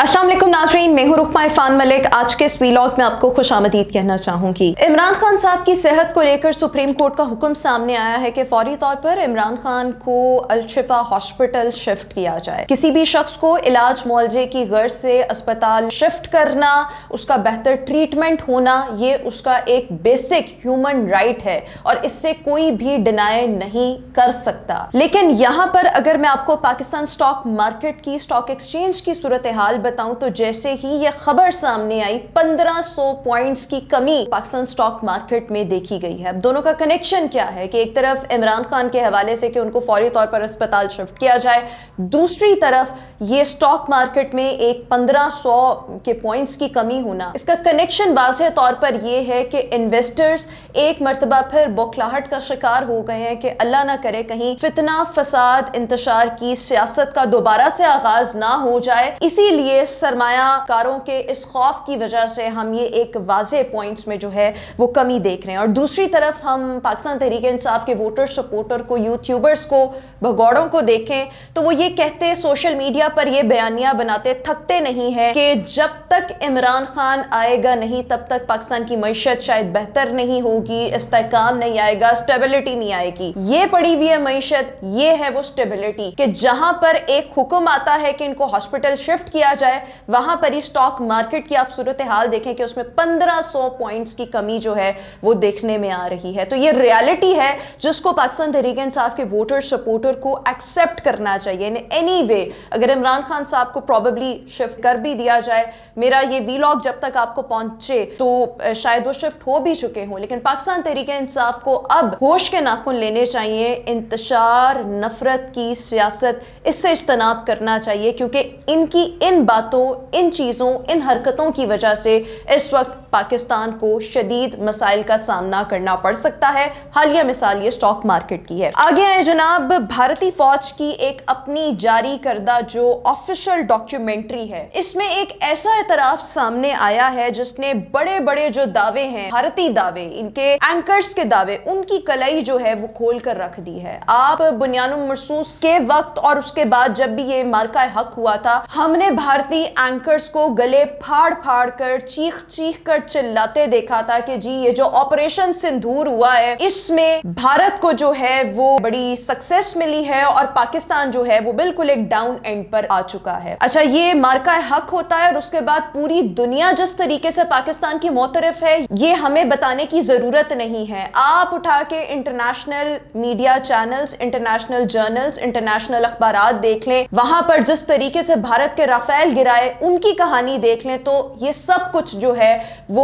अस्सलाम वालेकुम नाज़रीन, मैं हूं रुकमा इरफान मलिक। आज के इस वीलॉग में आपको खुशामदीद कहना चाहूँगी। इमरान खान साहब की सेहत को लेकर सुप्रीम कोर्ट का हुक्म सामने आया है कि फौरी तौर पर इमरान खान को अल-शिफा हॉस्पिटल शिफ्ट किया जाए। किसी भी शख्स को इलाज मुआवजे की गर्ज से अस्पताल शिफ्ट करना, उसका बेहतर ट्रीटमेंट होना, ये उसका एक बेसिक ह्यूमन राइट है और इससे कोई भी डिनाई नहीं कर सकता। लेकिन यहाँ पर अगर मैं आपको पाकिस्तान स्टॉक मार्केट की, स्टॉक एक्सचेंज की सूरत हाल बताऊं तो जैसे ही ये खबर सामने आई 1500 पॉइंट्स की कमी पाकिस्तान स्टॉक मार्केट में देखी गई है। अब दोनों का कनेक्शन क्या है कि एक तरफ इमरान खान के हवाले से कि उनको फौरी तौर पर अस्पताल शिफ्ट किया जाए, दूसरी तरफ ये स्टॉक मार्केट में एक 1500 के पॉइंट्स की कमी होना। इसका कनेक्शन वाज़ेह तौर पर यह है कि इन्वेस्टर्स एक मरतबा फिर बौखलाहट का शिकार हो गए हैं कि अल्लाह ना करे कहीं फितना, फसाद, इंतशार की सियासत का दोबारा से आगाज ना हो जाए। इसीलिए सरमायाकारों के इस खौफ की वजह से हम ये एक वाज़े पॉइंट्स में जो है वो कमी देख रहे हैं। और दूसरी तरफ हम पाकिस्तान तहरीक इंसाफ के वोटर सपोर्टर को, यूट्यूबर्स को, भगौड़ों को देखें तो वो ये कहते, सोशल मीडिया पर ये बयानियां बनाते थकते नहीं है कि जब तक इमरान खान आएगा नहीं तब तक पाकिस्तान की मईशत शायद बेहतर नहीं होगी, इस्तेहकाम नहीं आएगा, स्टेबिलिटी नहीं आएगी। ये पड़ी हुई है मईशत, ये है वो स्टेबिलिटी कि जहां पर एक हुक्म आता है कि इनको हॉस्पिटल शिफ्ट किया जाए, वहां पर ही स्टॉक मार्केट की आप सूरत हाल देखें कि उसमें 1500 पॉइंट्स की कमी जो है वो देखने में आ रही है। तो ये रियलिटी है जिसको पाकिस्तान तहरीक इंसाफ के वोटर सपोर्टर को एक्सेप्ट करना चाहिए। एनी वे अगर इमरान खान साहब को प्रॉबेबली शिफ्ट कर भी दिया जाए, मेरा ये वीलॉग जब तक आपको पहुंचे तो शायद वो शिफ्ट हो भी चुके हों, लेकिन पाकिस्तान तहरीक इंसाफ को अब होश के नाखून लेने चाहिए। इंतशार, नफरत की सियासत, इससे इज्तनाब करना चाहिए क्योंकि इनकी इन बातों, इन चीज़ों, इन हरकतों की वजह से इस वक्त पाकिस्तान को शदीद मसाइल का सामना करना पड़ सकता है। हालिया मिसाल ये स्टॉक मार्केट की है। आगे आए जनाब, भारतीय फौज की एक अपनी जारी करदा जो ऑफिशियल डॉक्यूमेंट्री है, इसमें एक ऐसा एतराफ सामने आया है जिसने बड़े बड़े जो दावे हैं, भारतीय दावे, इनके एंकर्स के दावे, उनकी कलाई जो है वो खोल कर रख दी है। आप बुनियानुल मरसूस के वक्त और उसके बाद जब भी ये मार्का हक हुआ था, हमने भारतीय एंकर्स को गले फाड़ फाड़ कर, चीख चीख कर चिल्लाते देखा था कि जी ये जो ऑपरेशन सिंदूर हुआ है इसमें भारत को जो है वो बड़ी सक्सेस मिली है और पाकिस्तान जो है वो बिल्कुल एक डाउन एंड पर आ चुका है। अच्छा, ये मार्का हक होता है और उसके बाद पूरी दुनिया जिस तरीके से पाकिस्तान की मोतरफ है ये हमें बताने की जरूरत नहीं है। आप उठा के international media channels, international journals, international अखबारात देख लें, वहां पर जिस तरीके से भारत के राफेल गिराए उनकी कहानी देख लें तो ये सब कुछ जो है वो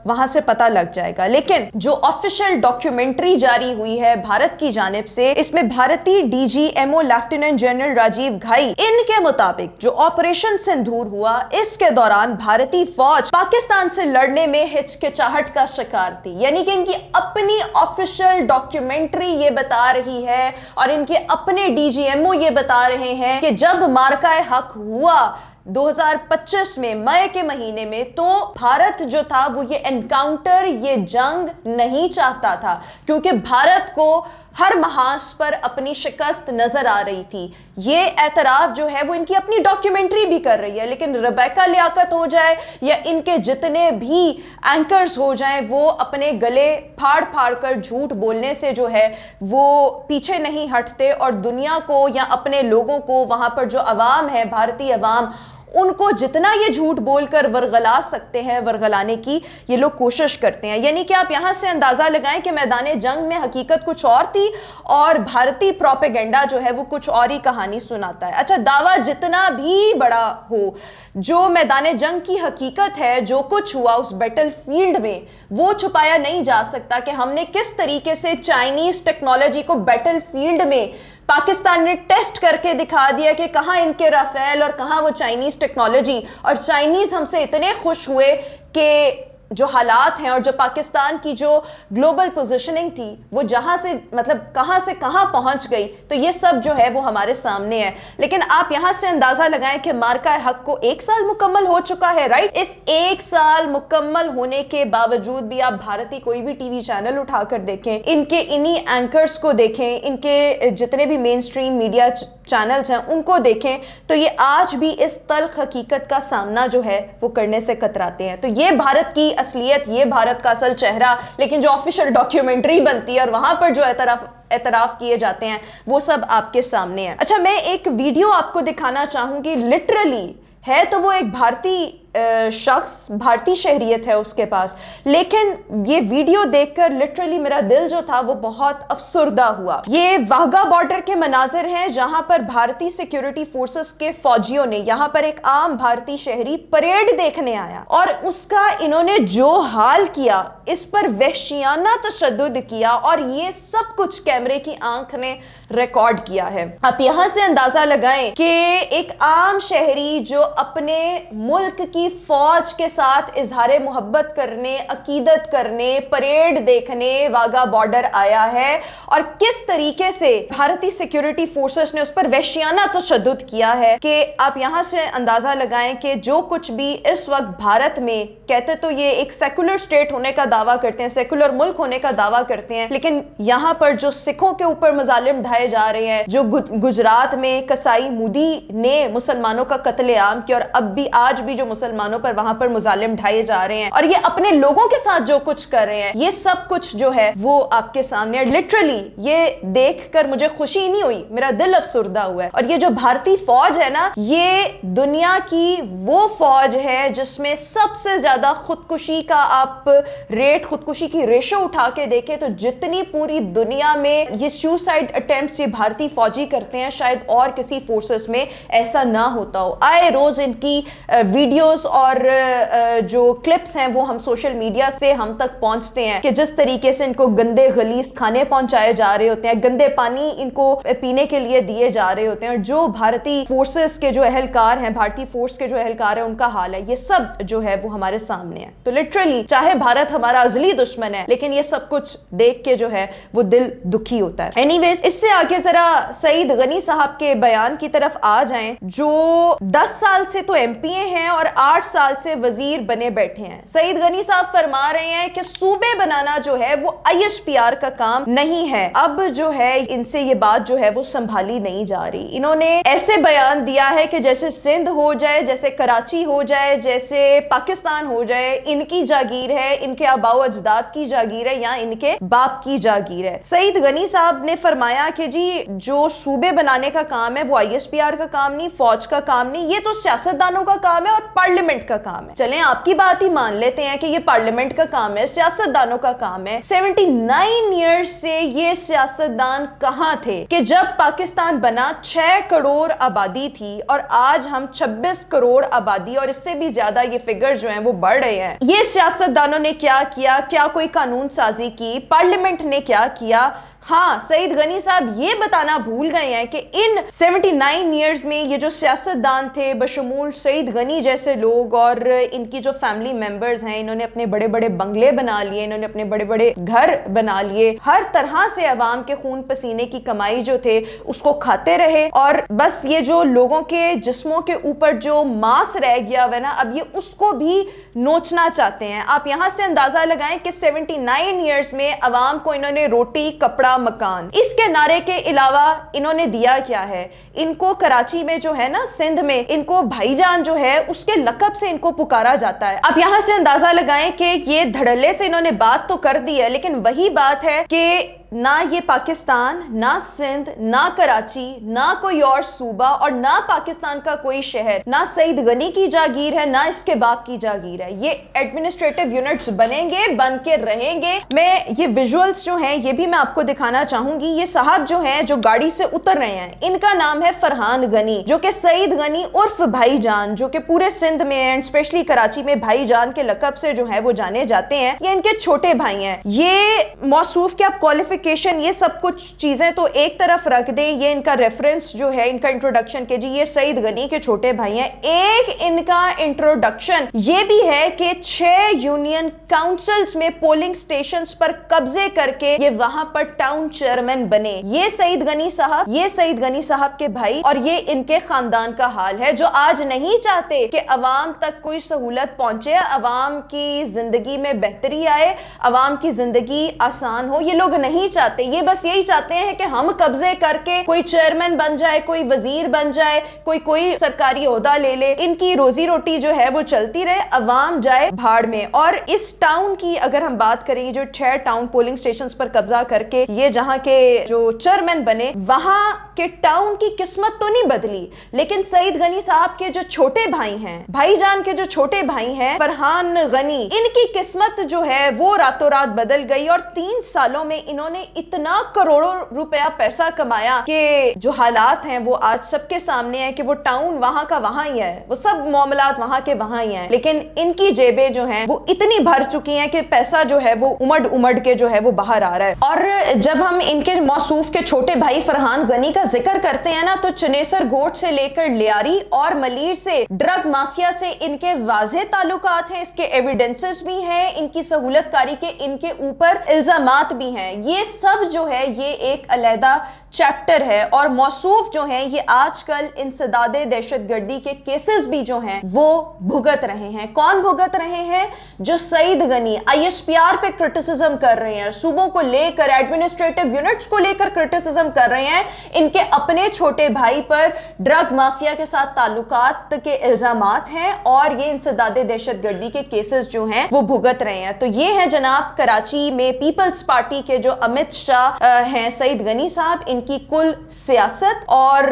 वहां से पता लग जाएगा। लेकिन जो ऑफिशियल डॉक्यूमेंट्री जारी हुई है भारत की जानिब से, इसमें भारतीय डीजीएमओ लेफ्टिनेंट जनरल राजीव घाई, इनके मुताबिक जो ऑपरेशन सिंदूर हुआ इसके दौरान भारतीय फौज पाकिस्तान से लड़ने में हिचकिचाहट का शिकार थी। यानी कि इनकी अपनी ऑफिशियल डॉक्यूमेंट्री ये बता रही है और इनके अपने डीजीएमओ ये बता रहे हैं कि जब मार्का हक हुआ 2025 में मई के महीने में, तो भारत जो था वो ये एनकाउंटर, ये जंग नहीं चाहता था क्योंकि भारत को हर महाज पर अपनी शिकस्त नजर आ रही थी। ये एतराफ जो है वो इनकी अपनी डॉक्यूमेंट्री भी कर रही है। लेकिन रेबेका लियाकत हो जाए या इनके जितने भी एंकर्स हो जाएं, वो अपने गले फाड़ फाड़ कर झूठ बोलने से जो है वो पीछे नहीं हटते और दुनिया को या अपने लोगों को, वहां पर जो अवाम है, भारतीय अवाम, उनको जितना ये झूठ बोलकर वरगला सकते हैं, वरगलाने की ये लोग कोशिश करते हैं। यानी कि आप यहां से अंदाजा लगाएं कि मैदान जंग में हकीकत कुछ और थी और भारतीय प्रोपेगेंडा जो है वो कुछ और ही कहानी सुनाता है। अच्छा, दावा जितना भी बड़ा हो, जो मैदान जंग की हकीकत है, जो कुछ हुआ उस बैटल फील्ड में, वो छुपाया नहीं जा सकता कि हमने किस तरीके से चाइनीज टेक्नोलॉजी को बैटल फील्ड में पाकिस्तान ने टेस्ट करके दिखा दिया कि कहां इनके राफेल और कहां वो चाइनीज टेक्नोलॉजी। और चाइनीज हमसे इतने खुश हुए कि जो हालात हैं और जो पाकिस्तान की जो ग्लोबल पोजीशनिंग थी वो जहां से मतलब कहां से कहां पहुंच गई, तो ये सब जो है वो हमारे सामने है। लेकिन आप यहां से अंदाजा लगाएं कि मार्का हक को 1 साल मुकम्मल हो चुका है, राइट। इस 1 साल मुकम्मल होने के बावजूद भी आप भारतीय कोई भी टीवी चैनल उठाकर देखें, इनके इन्हीं एंकर्स को देखें, इनके जितने भी मेन स्ट्रीम मीडिया चैनल्स हैं उनको देखें, तो ये आज भी इस तल्ख हकीकत का सामना जो है वो करने से कतराते हैं। तो ये भारत की असलियत, ये भारत का असल चेहरा, लेकिन जो ऑफिशियल डॉक्यूमेंट्री बनती है और वहां पर जो एतराफ किए जाते हैं वो सब आपके सामने है। अच्छा, मैं एक वीडियो आपको दिखाना चाहूंगी। लिटरली है तो वो एक भारतीय शख्स, भारतीय शहरियत है उसके पास, लेकिन ये वीडियो देखकर लिटरली मेरा दिल जो था वो बहुत अफसुर्दा हुआ। ये वाघा बॉर्डर के मनाजिर हैं जहां पर भारतीय सिक्योरिटी फोर्सेस के फौजियों ने, यहां पर एक आम भारतीय शहरी परेड देखने आया और उसका इन्होंने जो हाल किया, इस पर वहशियाना तशद्दुद किया और ये सब कुछ कैमरे की आंख ने रिकॉर्ड किया है। आप यहां से अंदाजा लगाएं कि एक आम शहरी जो अपने मुल्क की फौज के साथ इजहार मोहब्बत करने, अकीदत करने, परेड देखने वाघा बॉर्डर आया है और किस तरीके से भारतीय सिक्योरिटी फोर्सेस ने उस पर वहशियाना तशद्दुद किया है कि आप यहां से अंदाजा लगाएं कि जो कुछ भी इस वक्त भारत में, कहते तो ये एक सेकुलर स्टेट होने का दावा करते हैं, सेकुलर मुल्क होने का दावा करते हैं, लेकिन यहां पर जो सिखों के ऊपर मजालिम ढाए जा रहे हैं, जो गुजरात में कसाई मोदी ने मुसलमानों का कत्लेआम किया और अब भी आज भी जो मुसलमानों पर वहां पर मुजालिम ढाए जा रहे हैं और ये अपने लोगों के साथ जो कुछ कर रहे हैं, ये सब कुछ जो है वो आपके सामने। लिटरली ये देखकर मुझे खुशी नहीं हुई, मेरा दिल अफसुर्दा हुआ है। और ये जो भारतीय फौज है ना, ये दुनिया की वो फौज है जिसमें सबसे ज्यादा खुदकुशी का आप रेट, खुदकुशी की रेशो उठा के देखें तो जितनी पूरी दुनिया में ये सुसाइड अटेम्प्ट्स ये भारतीय फौजी करते हैं, शायद और किसी फोर्सेस में ऐसा ना होता हो। आए रोज इनकी वीडियोस और जो क्लिप्स हैं वो हम सोशल मीडिया से हम तक पहुंचते हैं कि जिस तरीके से इनको गंदे गलीज खाने पहुंचाए जा रहे होते हैं, गंदे पानी इनको पीने के लिए दिए जा रहे होते हैं और जो भारतीय फोर्सेस के जो अहलकार हैं, भारतीय फोर्स के जो अहलकार हैं, उनका हाल है, ये सब जो है वो हमारे सामने है। तो लिटरली चाहे भारत हमारा अजली दुश्मन है, लेकिन ये सब कुछ देख के जो है वो दिल दुखी होता है। एनीवेज, इससे आगे जरा सईद गनी साहब के बयान की तरफ आ जाएं, जो 10 साल से तो एमपीए हैं और 8 साल से वजीर बने बैठे हैं। सईद गनी साहब फरमा रहे हैं कि सूबे बनाना जो है वो आईएसपीआर का काम नहीं है। अब जो है इनसे ये बात जो है वो संभाली नहीं जा रही। इन्होंने ऐसे बयान दिया है कि जैसे सिंध हो जाए, जैसे कराची हो जाए, जैसे पाकिस्तान हो जाए, इनकी जागीर है, इनके आबाओ अजदाद की जागीर है या इनके बाप की जागीर है। सईद गनी साहब ने फरमाया कि जी जो सूबे बनाने का काम है वो आईएसपीआर का काम नहीं, फौज का काम नहीं, ये तो सियासतदानों का काम है और पार्लियामेंट का काम है। चलें आपकी बात ही मान लेते हैं कि ये पार्लियामेंट का काम है, सियासतदानों का काम है। 79 ईयर्स से ये सियासतदान कहां थे कि जब पाकिस्तान बना 6 करोड़ आबादी थी और आज हम 26 करोड़ आबादी और इससे भी ज्यादा ये फिगर जो हैं वो बढ़ रहे हैं। ये सियासतदानों ने क्या किया? क्या कोई कानून साजी की? पार्लियामेंट ने क्या किया? हाँ, सईद गनी साहब ये बताना भूल गए हैं कि इन 79 ईयर्स में ये जो सियासतदान थे, बशमूल सईद गनी जैसे लोग और इनकी जो फैमिली मेंबर्स हैं, इन्होंने अपने बड़े बड़े बंगले बना लिए, इन्होंने अपने बड़े बड़े घर बना लिए, हर तरह से अवाम के खून पसीने की कमाई जो थे उसको खाते रहे और बस ये जो लोगों के जिस्मों के ऊपर जो मांस रह गया हुआ ना, अब ये उसको भी नोचना चाहते हैं। आप यहां से अंदाजा लगाएं कि 79 ईयर्स में अवाम को इन्होंने रोटी, कपड़ा, मकान, इसके नारे के अलावा इन्होंने दिया क्या है? इनको कराची में जो है ना, सिंध में, इनको भाईजान जो है उसके लकब से इनको पुकारा जाता है। आप यहां से अंदाजा लगाएं कि ये धड़ल्ले से इन्होंने बात तो कर दी है, लेकिन वही बात है कि ना ये पाकिस्तान, ना सिंध, ना कराची, ना कोई और सूबा और ना पाकिस्तान का कोई शहर, ना सईद गनी की जागीर है, ना इसके बाप की जागीर है। ये एडमिनिस्ट्रेटिव यूनिट्स बनेंगे, बन के रहेंगे। मैं ये विजुअल्स जो हैं ये भी मैं आपको दिखाना चाहूंगी। ये साहब जो हैं जो गाड़ी से उतर रहे हैं, इनका नाम है फरहान गनी, जो कि सईद गनी उर्फ भाईजान, जो कि पूरे सिंध में एंड स्पेशली कराची में भाईजान के लकब से जो है वो जाने जाते हैं। ये इनके छोटे भाई हैं। ये मौसूफ के आप क्वालिफिकेशन क्वालिफिकेशन, ये सब कुछ चीजें तो एक तरफ रख दें, ये इनका रेफरेंस जो है, इनका इंट्रोडक्शन के जी ये सईद गनी के छोटे भाई हैं। एक इनका इंट्रोडक्शन ये भी है कि 6 यूनियन काउंसिल्स में पोलिंग स्टेशंस पर कब्जे करके ये वहां पर टाउन चेयरमैन बने। ये सईद गनी साहब के भाई और ये इनके खानदान का हाल है, जो आज नहीं चाहते कि अवाम तक कोई सहूलत पहुंचे, अवाम की जिंदगी में बेहतरी आए, अवाम की जिंदगी आसान हो। ये लोग नहीं चाहते, ये बस यही चाहते हैं कि हम कब्जे करके कोई चेयरमैन बन जाए, कोई वजीर बन जाए, कोई सरकारी ओहदा ले ले, इनकी रोजी रोटी जो है वो चलती रहे, अवाम जाए भाड़ में। और इस टाउन की अगर हम बात करें, जो 6 टाउन पोलिंग स्टेशंस पर कब्जा करके ये जहां के जो चेयरमैन बने, वहां के टाउन की किस्मत तो नहीं बदली, लेकिन सईद गनी साहब के जो छोटे भाई हैं, भाईजान के जो छोटे भाई हैं फरहान गनी, इनकी किस्मत जो है वो रातों रात बदल गई। और 3 सालों में इन्होंने इतना करोड़ों रुपया पैसा कमाया कि जो हालात हैं वो आज सबके सामने है कि वो टाउन वहां का वहां ही है, वो सब मामलात वहां के वहां ही हैं, लेकिन इनकी जेबें जो हैं वो इतनी भर चुकी हैं कि पैसा जो है वो उमड़ के जो है वो बाहर आ रहा है। और जब हम इनके मौसूफ के छोटे भाई फरहान गनी का जिक्र करते हैं ना, तो चुनेसर घोट से लेकर लियारी और मलीर से ड्रग माफिया से इनके वाज़ेह ताल्लुकात हैं, इसके एविडेंसेस भी हैं, इनकी सहूलतकारी के इनके ऊपर इल्जामात भी हैं। ये सब जो है ये एक अलहदा चैप्टर है। और मौसूफ जो हैं ये आजकल इंसदादे दहशतगर्दी के केसेस भी जो हैं वो भुगत रहे हैं। कौन भुगत रहे हैं? जो सईद गनी ISPR पे क्रिटिसिज्म कर रहे हैं, सूबों को लेकर, एडमिनिस्ट्रेटिव यूनिट्स को लेकर क्रिटिसिज्म कर रहे हैं, इनके अपने छोटे भाई पर ड्रग माफिया के साथ ताल्लुकात के इल्जामात हैं और ये इंसदादे दहशतगर्दी के केसेस जो हैं वो भुगत रहे हैं। तो ये है जनाब कराची में पीपल्स पार्टी के जो अमित शाह हैं, सईद गनी साहब, इनकी कुल सियासत और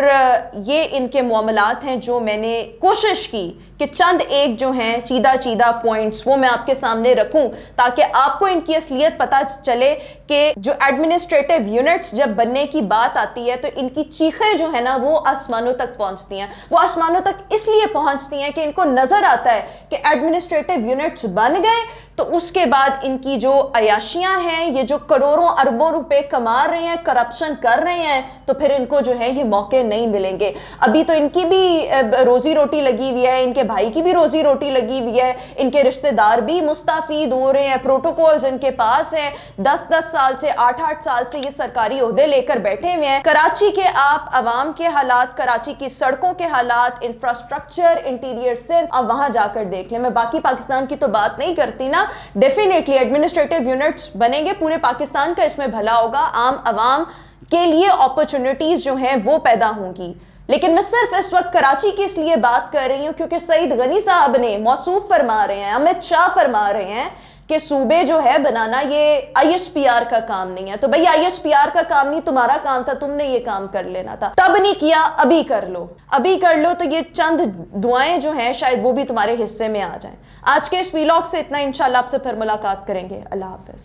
ये इनके मामलात हैं, जो मैंने कोशिश की कि चंद एक जो हैं चीदा पॉइंट्स वो मैं आपके सामने रखूं, ताकि आपको इनकी असलियत पता चले कि जो एडमिनिस्ट्रेटिव यूनिट्स जब बनने की बात आती है तो इनकी चीखें जो है ना वो आसमानों तक पहुंचती हैं। वो आसमानों तक इसलिए पहुंचती हैं कि इनको नजर आता है कि एडमिनिस्ट्रेटिव यूनिट्स बन गए तो उसके बाद इनकी जो अयाशियां हैं, ये जो करोड़ों अरबों रुपए कमा रहे हैं, करप्शन कर रहे हैं, तो फिर इनको जो है ये मौके नहीं मिलेंगे। अभी तो इनकी भी रोजी रोटी लगी हुई है, इनके भाई की भी रोजी रोटी लगी हुई है, इनके रिश्तेदार भी मुस्ताफीद हो रहे हैं, प्रोटोकॉल्स इनके पास है, 10-10 साल से 8-8 साल से ये सरकारी ओहदे लेकर बैठे हुए हैं। कराची के आप अवाम के हालात, कराची की सड़कों के हालात, इंफ्रास्ट्रक्चर, इंटीरियर सिंध, आप वहां जाकर देख लें। मैं बाकी पाकिस्तान की तो बात नहीं करती ना, डेफिनेटली एडमिनिस्ट्रेटिव यूनिट्स बनेंगे, पूरे पाकिस्तान का इसमें भला होगा, आम अवाम के लिए अपॉर्चुनिटीज जो हैं वो पैदा होंगी। लेकिन मैं सिर्फ इस वक्त कराची की इसलिए बात कर रही हूं क्योंकि सईद गनी साहब ने मौसूफ फरमा रहे हैं, अमित शाह फरमा रहे हैं कि सूबे जो है बनाना ये ISPR का काम नहीं है। तो भाई ISPR का काम नहीं, तुम्हारा काम था, तुमने ये काम कर लेना था, तब नहीं किया, अभी कर लो तो ये चंद दुआएं जो हैं शायद वो भी तुम्हारे हिस्से में आ जाएं। आज के इस वीलॉग से इतना, इंशाल्लाह आपसे फिर मुलाकात करेंगे। अल्लाह हाफिज।